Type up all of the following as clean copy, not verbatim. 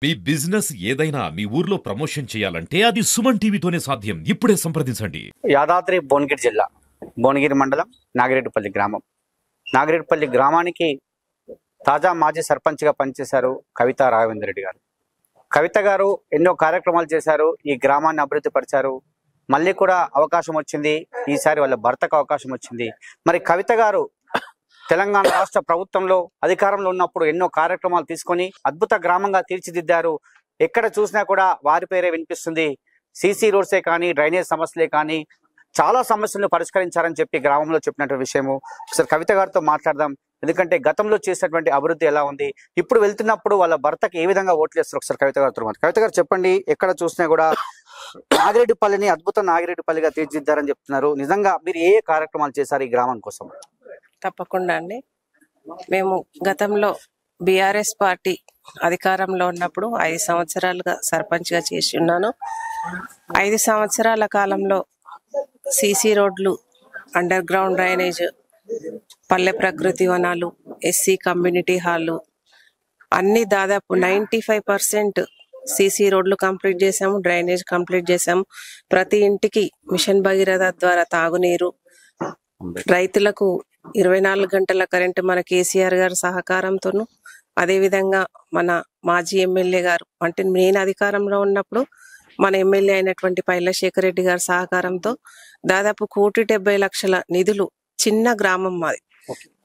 మీ business ఏదైనా మీ ఊర్లో promotion చేయాలంటే అది సుమన్ టీవీతోనే సాధ్యం. ఇప్పుడే సంప్రదించండి. యాదాద్రి భువనగిరి జిల్లా భువనగిరి మండలం నాగిరెడ్డిపల్లి గ్రామం. నాగిరెడ్డిపల్లి గ్రామానికి తాజా మాజీ సర్పంచ్గా పనిచేశారు కవిత రాఘవేంద్ర రెడ్డి గారు. కవిత గారు ఎన్నో కార్యక్రమాలు చేశారు, ఈ గ్రామాన్ని అభివృద్ధి పరిచారు. మళ్ళీ కూడా అవకాశం వచ్చింది, ఈసారి వాళ్ళ భర్తకు అవకాశం వచ్చింది. మరి కవిత గారు తెలంగాణ రాష్ట్ర ప్రభుత్వంలో అధికారంలో ఉన్నప్పుడు ఎన్నో కార్యక్రమాలు తీసుకొని అద్భుత గ్రామంగా తీర్చిదిద్దారు. ఎక్కడ చూసినా కూడా వారి పేరే వినిపిస్తుంది. సీసీ రోడ్సే కానీ, డ్రైనేజ్ సమస్యలే కానీ చాలా సమస్యలను పరిష్కరించారని చెప్పి గ్రామంలో చెప్పినటువంటి విషయము. ఒకసారి కవిత గారితో మాట్లాడదాం. ఎందుకంటే గతంలో చేసినటువంటి అభివృద్ధి ఎలా ఉంది, ఇప్పుడు వెళ్తున్నప్పుడు వాళ్ళ భర్తకి ఏ విధంగా ఓట్లు వేస్తారు, ఒకసారి కవిత గారితో. కవిత గారు చెప్పండి, ఎక్కడ చూసినా కూడా నాగిరెడ్డిపల్లిని అద్భుత నాగిరెడ్డిపల్లిగా తీర్చిదిద్దారని చెప్తున్నారు. నిజంగా మీరు ఏ కార్యక్రమాలు చేశారు ఈ గ్రామం కోసం? తప్పకుండా అండి. మేము గతంలో బీఆర్ఎస్ పార్టీ అధికారంలో ఉన్నప్పుడు 5 సంవత్సరాలుగా సర్పంచ్గా చేసి ఉన్నాను. 5 సంవత్సరాల కాలంలో సీసీ రోడ్లు, అండర్ గ్రౌండ్ డ్రైనేజ్, పల్లె ప్రకృతి వనాలు, ఎస్సీ కమ్యూనిటీ హాలు అన్ని దాదాపు 95% సీసీ రోడ్లు కంప్లీట్ చేసాము, డ్రైనేజ్ కంప్లీట్ చేసాము. ప్రతి ఇంటికి మిషన్ భగీరథ ద్వారా తాగునీరు, రైతులకు 24 గంటల కరెంటు మన కేసీఆర్ గారి సహకారంతోను, అదేవిధంగా మన మాజీ ఎమ్మెల్యే గారు, అంటే నేను అధికారంలో ఉన్నప్పుడు మన ఎమ్మెల్యే అయినటువంటి పైలశేఖర్ రెడ్డి గారి సహకారంతో దాదాపు 1,70,00,000 నిధులు. చిన్న గ్రామం మాది.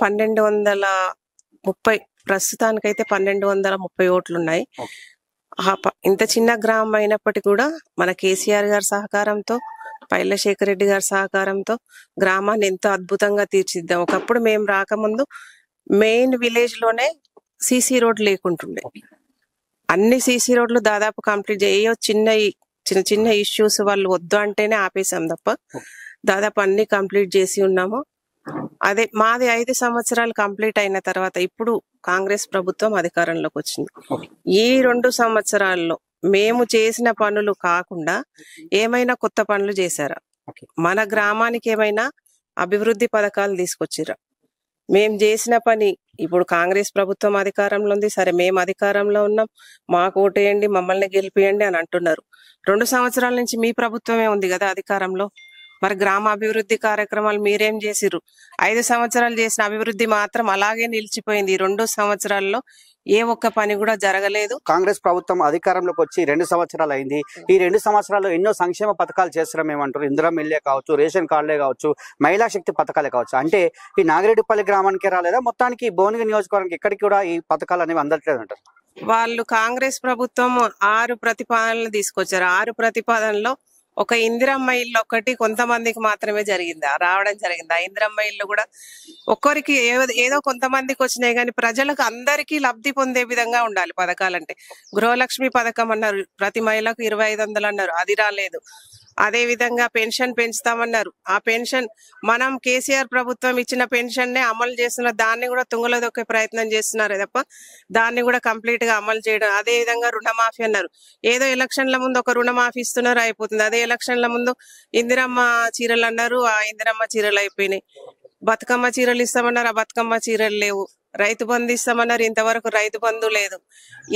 1230 ప్రస్తుతానికైతే 1230 ఓట్లు ఉన్నాయి. ఇంత చిన్న గ్రామం అయినప్పటికీ కూడా మన కేసీఆర్ గారి సహకారంతో, పైలశేఖర్ రెడ్డి గారి సహకారంతో గ్రామాన్ని ఎంతో అద్భుతంగా తీర్చిద్దాం. ఒకప్పుడు మేము రాకముందు మెయిన్ విలేజ్ లోనే సీసీ రోడ్లు లేకుంటుండే. అన్ని సీసీ రోడ్లు దాదాపు కంప్లీట్ చేయో చిన్న చిన్న ఇష్యూస్ వాళ్ళు వద్దు అంటేనే ఆపేసాం తప్ప దాదాపు అన్ని కంప్లీట్ చేసి ఉన్నాము. అదే మాది 5 సంవత్సరాలు కంప్లీట్ అయిన తర్వాత ఇప్పుడు కాంగ్రెస్ ప్రభుత్వం అధికారంలోకి వచ్చింది. ఈ 2 సంవత్సరాల్లో మేము చేసిన పనులు కాకుండా ఏమైనా కొత్త పనులు చేశారా, మన గ్రామానికి ఏమైనా అభివృద్ధి పథకాలు తీసుకొచ్చిరా? మేము చేసిన పని ఇప్పుడు కాంగ్రెస్ ప్రభుత్వం అధికారంలో ఉంది, సరే మేము అధికారంలో ఉన్నాం, మాకు ఓటేయండి, మమ్మల్ని గెలిపియండి అని అంటున్నారు. 2 సంవత్సరాల నుంచి మీ ప్రభుత్వమే ఉంది కదా అధికారంలో. మరి గ్రామ అభివృద్ధి కార్యక్రమాలు మీరేం చేసిర్రు? 5 సంవత్సరాలు చేసిన అభివృద్ధి మాత్రం అలాగే నిలిచిపోయింది. 2 సంవత్సరాల్లో ఏ ఒక్క పని కూడా జరగలేదు. కాంగ్రెస్ ప్రభుత్వం అధికారంలోకి వచ్చి 2 సంవత్సరాలు అయింది. ఈ 2 సంవత్సరాల్లో ఎన్నో సంక్షేమ పథకాలు చేస్తున్నాం ఏమంటారు. ఇందిరమ్మ ఇల్లే కావచ్చు, రేషన్ కార్డులే కావచ్చు, మహిళా శక్తి పథకాలే కావచ్చు. అంటే ఈ నాగిరెడ్డిపల్లి గ్రామానికే రాలేదా, మొత్తానికి భువనగిరి నియోజకవర్గానికి ఎక్కడికి కూడా ఈ పథకాలు అనేవి అందట్లేదు అంటారు? వాళ్ళు కాంగ్రెస్ ప్రభుత్వం 6 ప్రతిపాదనలు తీసుకొచ్చారు. 6 ప్రతిపాదనలో ఒక ఇందిరమ్మ ఇల్లు ఒక్కటి కొంతమందికి మాత్రమే రావడం జరిగింది. ఆ ఇందిరమ్మ ఇల్లు కూడా ఒక్కరికి ఏదో కొంతమందికి వచ్చినాయి, కానీ ప్రజలకు అందరికీ లబ్ధి పొందే విధంగా ఉండాలి పథకాలంటే. గృహలక్ష్మి పథకం అన్నారు, ప్రతి మహిళకు 2,500 అన్నారు, అది రాలేదు. అదే విధంగా పెన్షన్ పెంచుతామన్నారు. ఆ పెన్షన్ మనం కేసీఆర్ ప్రభుత్వం ఇచ్చిన పెన్షన్ నే అమలు చేస్తున్నారు, దాన్ని కూడా తుంగలో దొక్కే ప్రయత్నం చేస్తున్నారు తప్ప దాన్ని కూడా కంప్లీట్ గా అమలు చేయడం. అదే విధంగా రుణమాఫీ అన్నారు, ఏదో ఎలక్షన్ల ముందు ఒక రుణమాఫీ ఇస్తున్నారు, అయిపోతుంది. అదే ఎలక్షన్ల ముందు ఇందిరమ్మ చీరలు అన్నారు, ఆ ఇందిరమ్మ చీరలు అయిపోయినాయి. బతుకమ్మ చీరలు ఇస్తామన్నారు, ఆ బతుకమ్మ చీరలు లేవు. రైతు బంధు ఇస్తామన్నారు, ఇంతవరకు రైతు బంధు లేదు.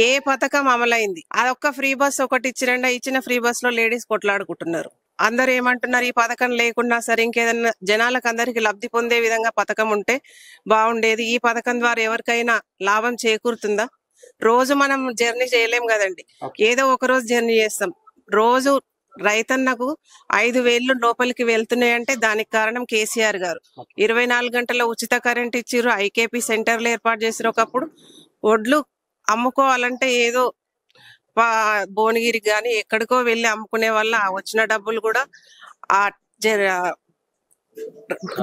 ఏ పథకం అమలైంది? అదొక్క ఫ్రీ బస్ ఒకటి ఇచ్చిన ఫ్రీ బస్ లో లేడీస్ కొట్లాడుకుంటున్నారు. అందరు ఏమంటున్నారు, ఈ పథకం లేకున్నా సరే ఇంకేదన్నా జనాలకు అందరికి లబ్ధి పొందే విధంగా పథకం ఉంటే బాగుండేది. ఈ పథకం ద్వారా ఎవరికైనా లాభం చేకూరుతుందా? రోజు మనం జర్నీ చేయలేం కదండి, ఏదో ఒక రోజు జర్నీ చేస్తాం. రోజు రైతన్నకు 5,000 లోపలికి వెళ్తున్నాయంటే దానికి కారణం కేసీఆర్ గారు. 24 గంటల ఉచిత కరెంట్ ఇచ్చిర్రు, ఐకేపీ సెంటర్లు ఏర్పాటు చేసిరు. ఒకప్పుడు ఒడ్లు అమ్ముకోవాలంటే ఏదో భువనగిరి గాని ఎక్కడికో వెళ్ళి అమ్ముకునే వల్ల వచ్చిన డబ్బులు కూడా ఆ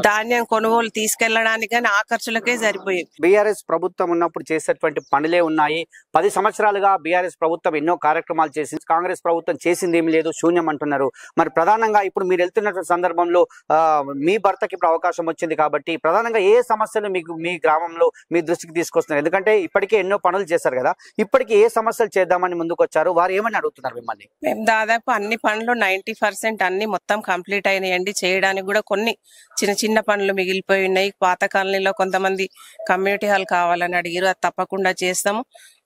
ధాన్యం కొనుగోలు తీసుకెళ్లడానికి కానీ ఆ ఖర్చులకే సరిపోయేది. బీఆర్ఎస్ ప్రభుత్వం ఉన్నప్పుడు చేసేటువంటి పనులే ఉన్నాయి. 10 సంవత్సరాలుగా బీఆర్ఎస్ ప్రభుత్వం ఎన్నో కార్యక్రమాలు చేసింది, కాంగ్రెస్ ప్రభుత్వం చేసింది ఏమి లేదు, శూన్యం అంటున్నారు. మరి ప్రధానంగా ఇప్పుడు మీరు వెళ్తున్న సందర్భంలో మీ భర్తకి ఇప్పుడు అవకాశం వచ్చింది కాబట్టి ప్రధానంగా ఏ సమస్యలు మీకు మీ గ్రామంలో మీ దృష్టికి తీసుకొస్తున్నారు? ఎందుకంటే ఇప్పటికే ఎన్నో పనులు చేశారు కదా, ఇప్పటికి ఏ సమస్యలు చేద్దామని ముందుకు వచ్చారు, వారు ఏమని అడుగుతున్నారు మిమ్మల్ని? మేము దాదాపు అన్ని పనులు 90% అన్ని మొత్తం కంప్లీట్ అయినాయండి. చేయడానికి కూడా కొన్ని చిన్న చిన్న పనులు మిగిలిపోయి ఉన్నాయి. పాత కాలనీలో కొంతమంది కమ్యూనిటీ హాల్ కావాలని అడిగారు, అది తప్పకుండా చేస్తాము.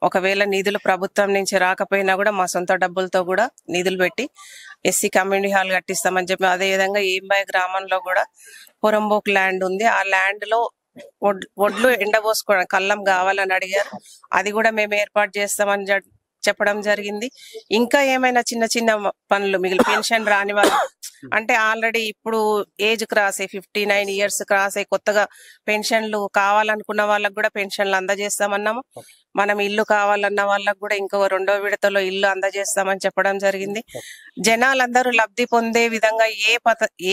ఒకవేళ నిధులు ప్రభుత్వం నుంచి రాకపోయినా కూడా మా సొంత డబ్బులతో కూడా నిధులు పెట్టి ఎస్సీ కమ్యూనిటీ హాల్ కట్టిస్తామని చెప్పి, అదే విధంగా ఏంబాయ్ గ్రామంలో కూడా పొరంబోక్ ల్యాండ్ ఉంది. ఆ ల్యాండ్ లో వడ్లు ఎండబోసుకోవడం కళ్ళం కావాలని అడిగారు, అది కూడా మేము ఏర్పాటు చేస్తామని చెప్పడం జరిగింది. ఇంకా ఏమైనా చిన్న చిన్న పనులు మిగిలి పెన్షన్ రాని వాళ్ళు అంటే ఆల్రెడీ ఇప్పుడు ఏజ్ క్రాస్ అయ్యి 59 years క్రాస్ అయ్యి కొత్తగా పెన్షన్లు కావాలనుకున్న వాళ్ళకు కూడా పెన్షన్లు అందజేస్తామన్నాము. మనం ఇల్లు కావాలన్న వాళ్ళకు కూడా ఇంకో 2వ విడతలో ఇల్లు అందజేస్తామని చెప్పడం జరిగింది. జనాలందరూ లబ్ధి పొందే విధంగా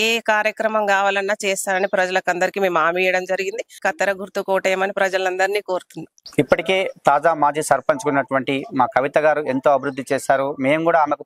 ఏ కార్యక్రమం కావాలన్నా చేస్తామని ప్రజలకు అందరికీ మేము హామీ ఇవ్వడం జరిగింది. కత్తెర గుర్తు కోటేయమని ప్రజలందరినీ కోరుతున్నాం. ఇప్పటికే తాజా మాజీ సర్పంచ్ ఉన్నటువంటి మా కవిత గారు ఎంతో అభివృద్ధి చేశారు. మేము కూడా ఆమెకు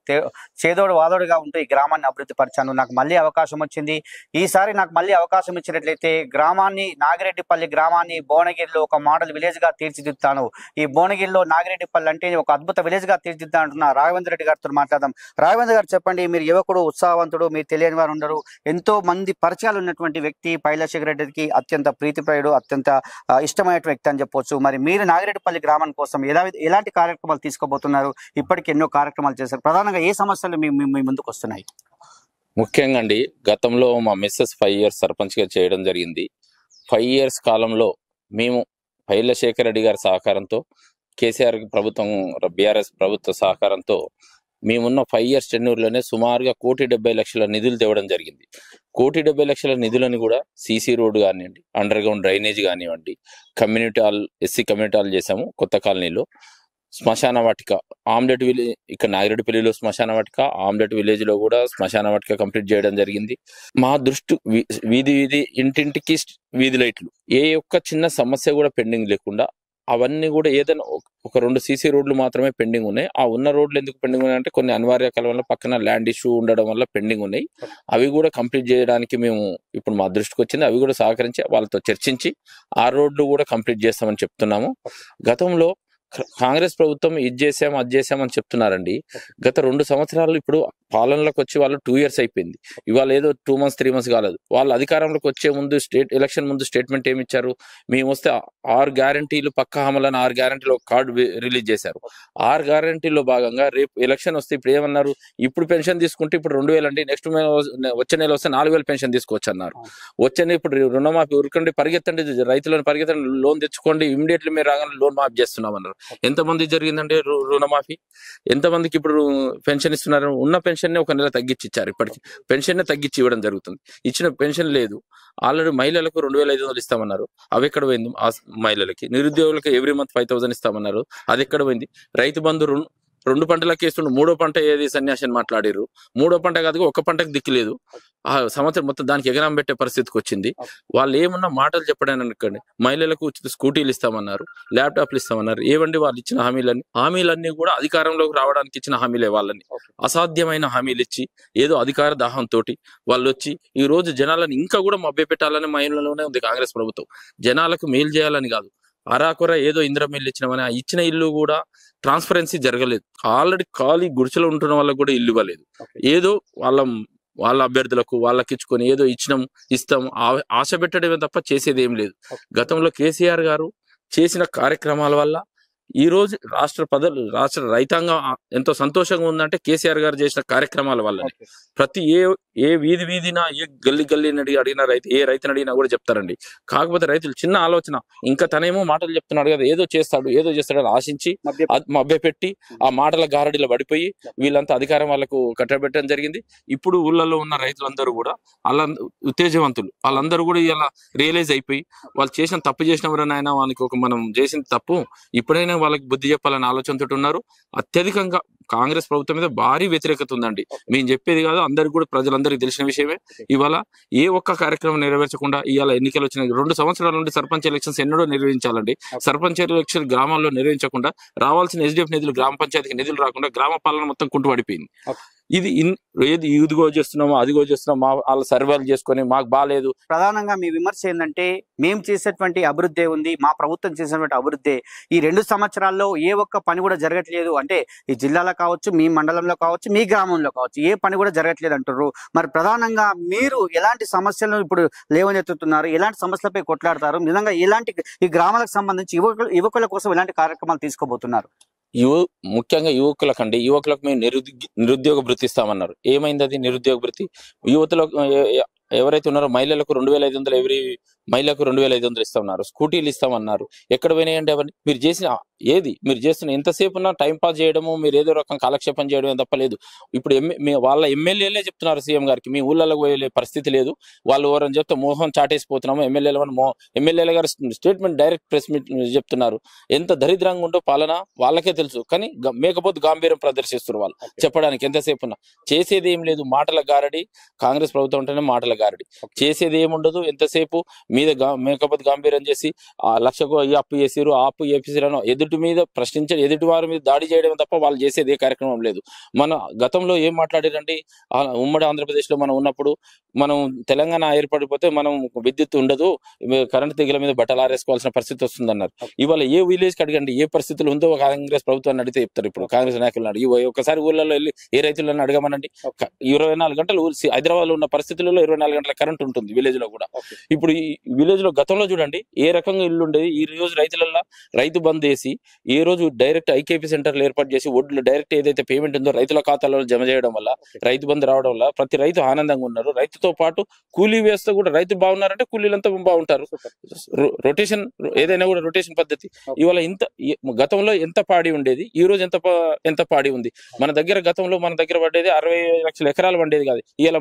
చేదోడు వాదోడుగా ఉంటూ ఈ గ్రామాన్ని అభివృద్ధి పరిచాను. నాకు మళ్ళీ అవకాశం వచ్చింది. ఈసారి నాకు మళ్ళీ అవకాశం ఇచ్చినట్లయితే గ్రామాన్ని, నాగిరెడ్డిపల్లి గ్రామాన్ని భువనగిరిలో ఒక మోడల్ విలేజ్ గా తీర్చిదిద్దాను. ఈ భువనగిరిలో నాగిరెడ్డిపల్లి అంటే ఒక అద్భుత విలేజ్ గా తీర్చిదిద్దా అంటున్న రాఘవేంద్ర రెడ్డి గారితో మాట్లాడదాం. రాఘవేంద్ర గారు చెప్పండి, మీరు యువకుడు, ఉత్సాహవంతుడు, మీరు తెలియని వారు ఉండరు, ఎంతో మంది పరిచయాలు ఉన్నటువంటి వ్యక్తి, పైలశేఖర్ రెడ్డికి అత్యంత ప్రీతిప్రాయుడు, అత్యంత ఇష్టమైన వ్యక్తి అని చెప్పొచ్చు. మరి మీరు నాగిరెడ్డిపల్లి గ్రామం కోసం ఎలాంటి కార్యక్రమాలు తీసుకోబోతున్నారు? ఇప్పటికి ఎన్నో కార్యక్రమాలు చేశారు. ప్రధానంగా ఏ సమస్యలు మీ ముందుకు వస్తున్నాయి? ముఖ్యంగా అండి, గతంలో మా మిస్సెస్ 5 years సర్పంచ్గా చేయడం జరిగింది. 5 years కాలంలో మేము పైలశేఖర్ రెడ్డి గారి సహకారంతో, కేసీఆర్ ప్రభుత్వం, బీఆర్ఎస్ ప్రభుత్వ సహకారంతో మేమున్న 5 years టెన్యూర్లోనే సుమారుగా 1,70,00,000 నిధులు తేవడం జరిగింది. 1,70,00,000 నిధులను కూడా సీసీ రోడ్డు కానివ్వండి, అండర్ గ్రౌండ్ డ్రైనేజ్ కానివ్వండి, community hall, SC community hall చేసాము కొత్త కాలనీలో. శ్మశాన వాటిక, ఆమ్లెట్ విలేజ్, ఇక్కడ నాగిరెడ్డిపల్లిలో శ్మశాన వాటిక, ఆమ్లెట్ విలేజ్ లో కూడా శ్మశాన వాటిక కంప్లీట్ చేయడం జరిగింది. మా దృష్టి వీధి ఇంటింటికి వీధి లైట్లు, ఏ ఒక్క చిన్న సమస్య కూడా పెండింగ్ లేకుండా, అవన్నీ కూడా ఏదైనా ఒక 2 సీసీ రోడ్లు మాత్రమే పెండింగ్ ఉన్నాయి. ఆ ఉన్న రోడ్లు ఎందుకు పెండింగ్ ఉన్నాయి అంటే కొన్ని అనివార్య కాలం వల్ల పక్కన ల్యాండ్ ఇష్యూ ఉండడం వల్ల పెండింగ్ ఉన్నాయి. అవి కూడా కంప్లీట్ చేయడానికి మేము ఇప్పుడు మా దృష్టికి వచ్చింది. అవి కూడా సహకరించి వాళ్ళతో చర్చించి ఆ రోడ్లు కూడా కంప్లీట్ చేస్తామని చెప్తున్నాము. గతంలో కాంగ్రెస్ ప్రభుత్వం ఇది చేసాం అది చేసామని చెప్తున్నారండి. గత 2 సంవత్సరాలు ఇప్పుడు పాలనలోకి వచ్చి వాళ్ళు 2 years అయిపోయింది. ఇవాళ ఏదో 2 months 3 months కాలేదు. వాళ్ళు అధికారంలోకి వచ్చే ముందు ఎలక్షన్ ముందు స్టేట్మెంట్ ఏమి ఇచ్చారు? మేము వస్తే 6 గ్యారంటీలు పక్కా అమలని 6 గ్యారంటీలు ఒక కార్డు రిలీజ్ చేశారు. 6 గ్యారంటీల్లో భాగంగా రేపు ఎలక్షన్ వస్తే ఇప్పుడు ఏమన్నారు? ఇప్పుడు పెన్షన్ తీసుకుంటే ఇప్పుడు 2,000 అండి, నెక్స్ట్ వచ్చే నెల వస్తే 4,000 పెన్షన్ తీసుకోవచ్చు అన్నారు. ఇప్పుడు రుణమాఫీ ఉరకండి, పరిగెత్తండి, రైతులను పరిగెత్తండి, లోన్ తెచ్చుకోండి, ఇమీడియట్లీ మీరు రాగానే లోన్ మాఫీ చేస్తున్నామన్నారు. ఎంతమంది జరిగిందంటే రుణమాఫీ? ఎంతమందికి ఇప్పుడు పెన్షన్ ఇస్తున్నారు? ఉన్న పెన్షన్ ఒక నెల తగ్గించి ఇచ్చారు. ఇప్పటికి పెన్షన్ తగ్గించి ఇవ్వడం జరుగుతుంది. ఇచ్చిన పెన్షన్ లేదు. ఆల్రెడీ మహిళలకు 2,500 ఇస్తామన్నారు. అవి ఎక్కడ పోయింది? ఆ మహిళలకి, నిరుద్యోగులకు ఎవ్రీ మంత్ 5,000 ఇస్తామన్నారు. అది ఎక్కడ పోయింది? రైతు బంధు 2 పంటలకి ఇస్తుండ్రు. 3వ పంట ఏది సన్యాసిని మాట్లాడిర్రు. 3వ పంట కాదు, ఒక పంటకు దిక్కులేదు. ఆ సంవత్సరం మొత్తం దానికి ఎగరాం పెట్టే పరిస్థితికి వచ్చింది. వాళ్ళు ఏమన్నా మాటలు చెప్పడానికి అనుకోండి, మహిళలకు ఉచిత స్కూటీలు ఇస్తామన్నారు, ల్యాప్టాప్లు ఇస్తామన్నారు. ఏవండి వాళ్ళు ఇచ్చిన హామీలన్నీ కూడా అధికారంలోకి రావడానికి ఇచ్చిన హామీలే. వాళ్ళని అసాధ్యమైన హామీలు ఇచ్చి ఏదో అధికార దాహంతో వాళ్ళు వచ్చి ఈ రోజు జనాలను ఇంకా కూడా మభ్యపెట్టాలని మహిళలోనే ఉంది కాంగ్రెస్ ప్రభుత్వం. జనాలకు మేలు చేయాలని కాదు, అరాకొర ఏదో ఇందిరమ్మ ఇల్లు ఇచ్చినామని, ఆ ఇచ్చిన ఇల్లు కూడా ట్రాన్స్పరెన్సీ జరగలేదు. ఆల్రెడీ ఖాళీ గుడిసెలో ఉంటున్న వాళ్ళకు కూడా ఇల్లు ఇవ్వలేదు. ఏదో వాళ్ళ అభ్యర్థులకు వాళ్ళకి ఇచ్చుకొని ఏదో ఇస్తాం ఆశ పెట్టడమే తప్ప చేసేది ఏం లేదు. గతంలో కేసీఆర్ గారు చేసిన కార్యక్రమాల వల్ల ఈ రోజు రాష్ట్ర రైతాంగం ఎంతో సంతోషంగా ఉందంటే కేసీఆర్ గారు చేసిన కార్యక్రమాల వల్లనే. ప్రతి ఏ వీధినా, ఏ గల్లీని అడిగిన రైతు, ఏ రైతుని అడిగినా కూడా చెప్తారండి. కాకపోతే రైతులు చిన్న ఆలోచన, ఇంకా తనేమో మాటలు చెప్తున్నాడు కదా, ఏదో చేస్తాడు అని ఆశించి మభ్యపెట్టి ఆ మాటల గారడిలో పడిపోయి వీళ్ళంతా అధికారం వాళ్ళకు కట్టబెట్టడం జరిగింది. ఇప్పుడు ఊళ్ళల్లో ఉన్న రైతులందరూ కూడా అలా ఉత్తేజవంతులు, వాళ్ళందరూ కూడా ఇలా రియలైజ్ అయిపోయి వాళ్ళు చేసిన తప్పు చేసినవరనైనా వాళ్ళకి మనం చేసిన తప్పు ఇప్పుడైనా వాళ్ళకి బుద్ధి చెప్పాలని ఆలోచనతో ఉన్నారు. అత్యధికంగా కాంగ్రెస్ ప్రభుత్వం మీద భారీ వ్యతిరేకత ఉందండి. మేము చెప్పేది కాదు, అందరికి కూడా ప్రజలందరికీ తెలిసిన విషయమే. ఇవాళ ఏ ఒక్క కార్యక్రమం నెరవేర్చకుండా ఇవాళ ఎన్నికలు వచ్చిన 2 సంవత్సరాల నుండి సర్పంచ్ ఎలక్షన్స్ ఎన్నడో నిర్వహించాలండి. సర్పంచ్ ఎలక్షన్ గ్రామాల్లో నిర్వహించకుండా రావాల్సిన ఎస్డిఎఫ్ నిధులు, గ్రామ పంచాయతీకి నిధులు రాకుండా గ్రామ పాలన మొత్తం కుంటుపడిపోయింది. ఇది ఏది ఇదిగో చేస్తున్నామో అదిగో చేస్తున్నాం వాళ్ళ సర్వేలు చేసుకొని మాకు బాగాలేదు. ప్రధానంగా మీ విమర్శ ఏంటంటే మేము చేసేటువంటి అభివృద్ధి ఉంది, మా ప్రభుత్వం చేసినటువంటి అభివృద్ధి ఈ 2 సంవత్సరాల్లో ఏ ఒక్క పని కూడా జరగట్లేదు అంటే ఈ జిల్లాలో కావచ్చు, మీ మండలంలో కావచ్చు, మీ గ్రామంలో కావచ్చు, ఏ పని కూడా జరగట్లేదు అంటారు. మరి ప్రధానంగా మీరు ఎలాంటి సమస్యలను ఇప్పుడు లేవనెత్తుతున్నారు, ఎలాంటి సమస్యలపై కొట్లాడతారు, నిజంగా ఎలాంటి ఈ గ్రామాలకు సంబంధించి యువకుల కోసం ఎలాంటి కార్యక్రమాలు తీసుకోబోతున్నారు? ముఖ్యంగా యువకులకు మేము నిరుద్యోగ భృతి ఇస్తామన్నారు. ఏమైంది అది నిరుద్యోగ భృతి? యువతలకు ఎవరైతే ఉన్నారో మహిళలకు 2500 ఎవరి మహిళలకు 2500 ఇస్తామన్నారు. స్కూటీలు ఇస్తామన్నారు. ఎక్కడ పోయినాయండి అవన్నీ? మీరు చేస్తున్న ఎంతసేపు ఉన్నా టైం పాస్ చేయడము, మీరు ఏదో రకం కాలక్షేపం చేయడం తప్పలేదు. ఇప్పుడు వాళ్ళ ఎమ్మెల్యేలే చెప్తున్నారు సీఎం గారికి మీ ఊళ్ళలోకి పోయే పరిస్థితి లేదు, వాళ్ళు ఎవరని చెప్తే మోహం చాటేసిపోతున్నాము ఎమ్మెల్యేల గారు స్టేట్మెంట్ డైరెక్ట్ ప్రెస్ మీట్ చెప్తున్నారు. ఎంత దరిద్రంగా ఉంటో పాలన వాళ్ళకే తెలుసు, కానీ మేకపోతే గాంభీర్యం ప్రదర్శిస్తున్నారు వాళ్ళు చెప్పడానికి. ఎంతసేపు ఉన్నా చేసేది ఏం లేదు, మాటల గారడి. కాంగ్రెస్ ప్రభుత్వం ఉంటేనే మాటల గారడి, చేసేది ఏముండదు. ఎంతసేపు మీద మేకపోతే గాంభీర్యం చేసి లక్షకు అప్పు చేసిరు, అప్పు చేపిసిరనో ఎదుటి మీద ప్రశ్నించడం, ఎదుటి వారి మీద దాడి చేయడం తప్ప వాళ్ళు చేసేది ఏ కార్యక్రమం లేదు. మన గతంలో ఏం మాట్లాడారండి? ఉమ్మడి ఆంధ్రప్రదేశ్ లో మనం ఉన్నప్పుడు మనం తెలంగాణ ఏర్పడిపోతే మనం విద్యుత్ ఉండదు, కరెంట్ తీగల మీద బట్టలు ఆరేసుకోవాల్సిన పరిస్థితి వస్తుందన్నారు. ఇవాళ ఏ విలేజ్ కి అడగండి ఏ పరిస్థితులు ఉందో కాంగ్రెస్ ప్రభుత్వాన్ని అడిగితే చెప్తారు. ఇప్పుడు కాంగ్రెస్ నాయకులను అడిగి ఒకసారి ఊళ్ళలో వెళ్ళి ఏ రైతులను అడగమనండి. 24 గంటలు హైదరాబాద్ లో ఉన్న పరిస్థితులలో 24 గంటల కరెంట్ ఉంటుంది విలేజ్ లో కూడా. ఇప్పుడు ఈ విలేజ్ లో గతంలో చూడండి ఏ రకంగా ఇల్లు ఉండేది. ఈ రోజు రైతులలో రైతు బంద్ చేసి ఏ రోజు డైరెక్ట్ ఐకేపీ సెంటర్లు ఏర్పాటు చేసి ఒడ్లు డైరెక్ట్ ఏదైతే పేమెంట్ ఉందో రైతుల ఖాతాలో జమ చేయడం వల్ల, రైతు బంద్ రావడం వల్ల ప్రతి రైతు ఆనందంగా ఉన్నారు. రైతుతో పాటు కూలీ వ్యవస్థ కూడా, రైతు బాగున్నారంటే కూలీలంతా బాగుంటారు. రొటేషన్ ఏదైనా కూడా రొటేషన్ పద్ధతి. ఇవాళ గతంలో ఎంత పాడి ఉండేది, ఈ రోజు ఎంత పాడి ఉంది. మన దగ్గర పడ్డేది 60 లక్షల ఎకరాలు పండేది కాదు. ఇవాళ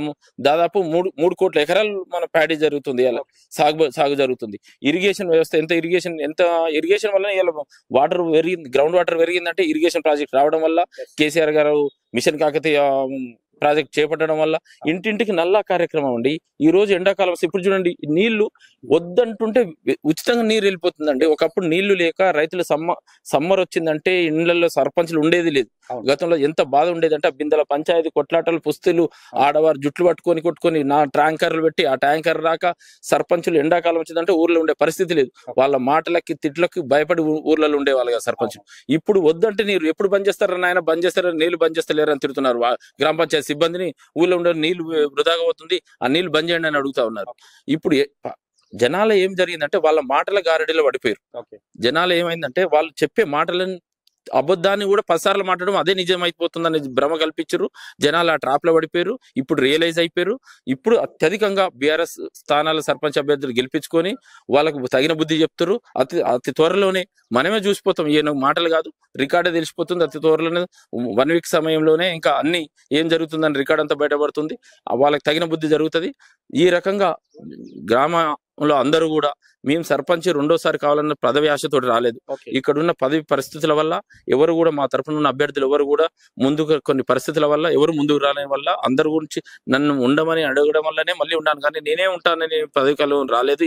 దాదాపు 3 కోట్ల ఎకరాలు మన ప్యాడీ జరుగుతుంది, ఇలా సాగు జరుగుతుంది. ఇరిగేషన్ వ్యవస్థ ఎంత ఇరిగేషన్ వల్ల ఇలా వాటర్ పెరిగింది, గ్రౌండ్ వాటర్ పెరిగిందంటే ఇరిగేషన్ ప్రాజెక్ట్ రావడం వల్ల, కేసీఆర్ గారు మిషన్ కాకతీయ ప్రాజెక్ట్ చేపట్టడం వల్ల ఇంటింటికి నల్లా కార్యక్రమం అండి. ఈ రోజు ఎండాకాలం ఇప్పుడు చూడండి, నీళ్లు వద్దంటుంటే ఉచితంగా నీరు వెళ్ళిపోతుందండి. ఒకప్పుడు నీళ్లు లేక రైతులు సమ్మర్ వచ్చిందంటే ఇళ్లలో సర్పంచ్లు ఉండేది లేదు. గతంలో ఎంత బాధ ఉండేదంటే బిందెల పంచాయతీ కొట్లాటలు, పుస్తులు, ఆడవారు జుట్లు కొట్టుకొని నా ట్యాంకర్లు పెట్టి ఆ ట్యాంకర్ రాక సర్పంచులు ఎండాకాలం వచ్చిందంటే ఊర్లో ఉండే పరిస్థితి లేదు. వాళ్ళ మాటలకి తిట్లకి భయపడి ఊర్లలో ఉండేవాళ్ళు కదా సర్పంచులు. ఇప్పుడు వద్దంటే నీరు ఎప్పుడు బంద్ చేస్తారని ఆయన బంద్ చేస్తారని నీళ్లు బంద్ చేస్తలేరు అని తిడుతున్నారు గ్రామ పంచాయతీ సిబ్బందిని. ఊళ్ళో ఉండే నీళ్లు వృధాగా అవుతుంది, ఆ నీళ్లు బంద్ చేయండి అని అడుగుతా ఉన్నారు. ఇప్పుడు జనాలు ఏం జరిగిందంటే వాళ్ళ మాటల గారడీలో పడిపోయారు. జనాలు ఏమైందంటే వాళ్ళు చెప్పే మాటలను అబద్ధాన్ని కూడా 10 సార్లు మాట్లాడడం అదే నిజం అయిపోతుందని భ్రమ కల్పించారు. జనాలు ఆ ట్రాప్ లో పడిపోయారు. ఇప్పుడు రియలైజ్ అయిపోయారు. ఇప్పుడు అత్యధికంగా బీఆర్ఎస్ స్థానాల సర్పంచ్ అభ్యర్థులు గెలిపించుకొని వాళ్ళకు తగిన బుద్ధి చెప్తారు. అతి త్వరలోనే మనమే చూసిపోతాం. ఈయన మాటలు కాదు, రికార్డే తెలిసిపోతుంది. అతి త్వరలోనే 1 వీక్ సమయంలోనే ఇంకా అన్ని ఏం జరుగుతుందని రికార్డ్ అంతా బయటపడుతుంది. వాళ్ళకి తగిన బుద్ధి జరుగుతుంది. ఈ రకంగా గ్రామంలో అందరూ కూడా మేము సర్పంచ్ రెండోసారి కావాలన్న పదవి ఆశతో రాలేదు. ఇక్కడున్న పదవి పరిస్థితుల వల్ల ఎవరు కూడా మా తరఫున ఉన్న అభ్యర్థులు ఎవరు కూడా కొన్ని పరిస్థితుల వల్ల ఎవరు ముందుకు రాలేని వల్ల అందరి గురించి నన్ను ఉండమని అడగడం వల్లనే మళ్ళీ ఉన్నాను. కానీ నేనే ఉంటానని పదవి కాలం రాలేదు.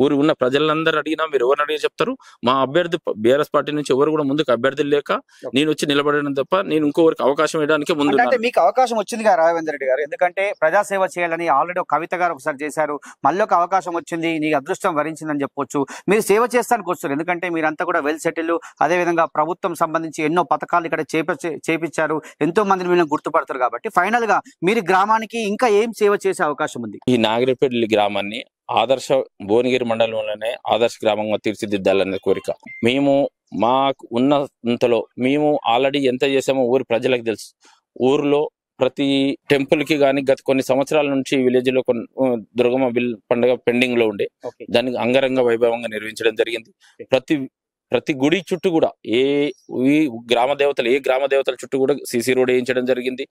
ఊరు ఉన్న ప్రజలందరూ అడిగినా మీరు ఎవరిని అడిగి చెప్తారు. మా అభ్యర్థి బీఆర్ఎస్ పార్టీ నుంచి ఎవరు కూడా ముందుకు అభ్యర్థులు లేక నేను వచ్చి నిలబడడం తప్ప నేను ఇంకోవరికి అవకాశం ఇవ్వడానికి ముందు. మీకు అవకాశం వచ్చింది కదా రాఘవేంద్ర రెడ్డి గారు, ఎందుకంటే ప్రజాసేవ చేయాలని ఆల్రెడీ కవిత గారు ఒకసారి చేశారు, మళ్ళీ ఒక అవకాశం వచ్చింది, నీ అదృష్టం వరించిందని చెప్పొచ్చు. మీరు సేవ చేస్తానికి వస్తారు, ఎందుకంటే మీరంతా కూడా వెల్ సెటిల్. అదేవిధంగా ప్రభుత్వం సంబంధించి ఎన్నో పథకాలు ఇక్కడ చేపించారు, ఎంతో మందిని మీరు గుర్తుపడతారు. కాబట్టి ఫైనల్ గా మీరు గ్రామానికి ఇంకా ఏం సేవ చేసే అవకాశం ఉంది? ఈ నాగిరెడ్డిపల్లి గ్రామాన్ని ఆదర్శ భువనగిరి మండలంలోనే ఆదర్శ గ్రామంగా తీర్చిదిద్దాలనే కోరిక. మేము మాకు ఉన్నంతలో మేము ఆల్రెడీ ఎంత చేసామో ఊరి ప్రజలకు తెలుసు. ఊరిలో ప్రతి టెంపుల్ కి కానీ గత కొన్ని సంవత్సరాల నుంచి విలేజ్ లో దుర్గమ్మ పండుగ పెండింగ్ లో ఉండే దానికి అంగరంగ వైభవంగా నిర్వహించడం జరిగింది. ప్రతి గుడి చుట్టూ కూడా ఏ గ్రామ దేవతల చుట్టూ కూడా సిసి రోడ్ వేయించడం జరిగింది.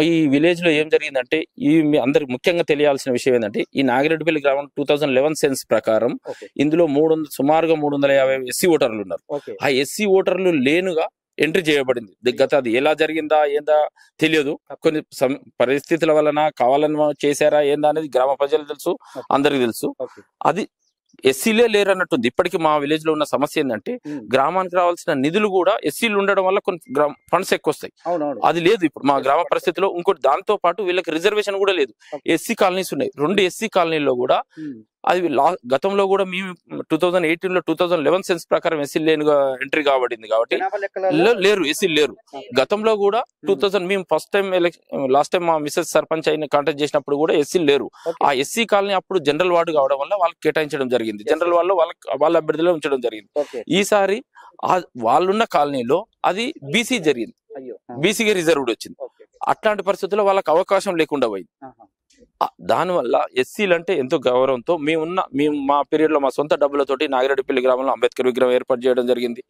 ఈ విలేజ్ లో ఏం జరిగిందంటే అందరికి ముఖ్యంగా తెలియాల్సిన విషయం ఏంటంటే ఈ నాగిరెడ్డిపల్లి గ్రామం 2011 సెన్స్ ప్రకారం ఇందులో సుమారుగా 350 ఎస్సీ ఓటర్లు ఉన్నారు. ఆ ఎస్సీ ఓటర్లు లేనుగా ఎంట్రీ చేయబడింది. అది ఎలా జరిగిందా ఏందా తెలియదు. కొన్ని పరిస్థితుల వలన కావాలని చేశారా ఏందా అనేది గ్రామ ప్రజలు తెలుసు, అందరికి తెలుసు. అది ఎస్సీలే లేరు అన్నట్టుంది. ఇప్పటికీ మా విలేజ్ లో ఉన్న సమస్య ఏంటంటే గ్రామానికి రావాల్సిన నిధులు కూడా ఎస్సీలు ఉండడం వల్ల కొన్ని ఫండ్స్ ఎక్కువ వస్తాయి. అది లేదు ఇప్పుడు మా గ్రామ పరిస్థితిలో. ఇంకోటి దాంతో పాటు వీళ్ళకి రిజర్వేషన్ కూడా లేదు. ఎస్సీ కాలనీస్ ఉన్నాయి, 2 ఎస్సీ కాలనీలో కూడా. అది గతంలో కూడా మేము 2018 లో 2011 సెన్స్ ప్రకారం ఎస్సీలు లేనుగా ఎంట్రీ కాబడింది కాబట్టి లేరు, ఎస్సీలు లేరు. గతంలో కూడా మేము లాస్ట్ టైం మా మిస్సెస్ సర్పంచ్ అయిన కాంటాక్ట్ చేసినప్పుడు కూడా ఎస్సీలు లేరు. ఆ ఎస్సీ కాలనీ అప్పుడు జనరల్ వార్డు కావడం వల్ల వాళ్ళకి కేటాయించడం జరిగింది. జనరల్ వార్డులో వాళ్ళ అభ్యర్థిలో ఉంచడం జరిగింది. ఈసారి వాళ్ళున్న కాలనీలో అది బీసీ జరిగింది, బీసీకి రిజర్వ్డ్ వచ్చింది. అట్లాంటి పరిస్థితుల్లో వాళ్ళకి అవకాశం లేకుండా పోయింది. దానివల్ల ఎస్సీలు అంటే ఎంతో గౌరవంతో మేము మా పీరియడ్ లో మా సొంత డబ్బులతోటి నాగిరెడ్డిపల్లి గ్రామంలో అంబేద్కర్ విగ్రహం ఏర్పాటు చేయడం జరిగింది.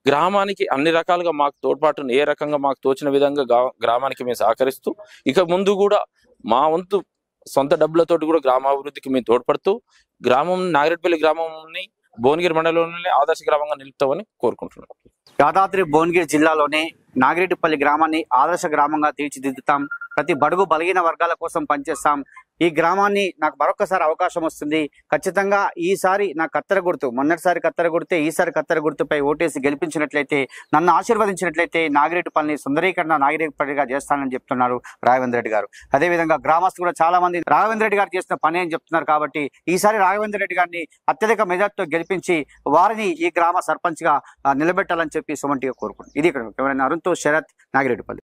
గ్రామానికి అన్ని రకాలుగా మాకు తోడ్పాటును ఏ రకంగా మాకు తోచిన విధంగా గ్రామానికి మేము సహకరిస్తూ ఇక ముందు కూడా మా వంతు సొంత డబ్బులతోటి కూడా గ్రామాభివృద్ధికి మేము తోడ్పడుతూ నాగిరెడ్డిపల్లి గ్రామంని భువనగిరి మండలంలోనే ఆదర్శ గ్రామంగా నిలుపుతామని కోరుకుంటున్నాం. యాదాద్రి భువనగిరి జిల్లాలోనే నాగిరెడ్డిపల్లి గ్రామాన్ని ఆదర్శ గ్రామంగా తీర్చిదిద్దుతాం. ప్రతి బడుగు బలిగిన వర్గాల కోసం పనిచేస్తాం. ఈ గ్రామాన్ని నాకు మరొకసారి అవకాశం వస్తుంది. ఖచ్చితంగా ఈసారి నా కత్తెర గుర్తు, మొన్నటిసారి కత్తెర గుర్తే, ఈసారి కత్తెర గుర్తుపై ఓటేసి గెలిపించినట్లయితే, నన్ను ఆశీర్వదించినట్లయితే నాగిరెడ్డిపల్లిని సుందరీకరణ నాగిరెడ్డిపల్లిగా చేస్తానని చెప్తున్నారు రాఘవేంద్ర రెడ్డి గారు. అదేవిధంగా గ్రామస్తులు కూడా చాలా మంది రాఘవేంద్ర రెడ్డి గారు చేసిన పని అని చెప్తున్నారు. కాబట్టి ఈసారి రాఘవేంద్ర రెడ్డి గారిని అత్యధిక మెజార్టీతో గెలిపించి వారిని ఈ గ్రామ సర్పంచ్గా నిలబెట్టాలని చెప్పి సుమన్ టీవీ కోరుకుంటుంది. ఇది ఇక్కడ ఎవరైనా అరుణ్తో శరత్, నాగిరెడ్డిపల్లి.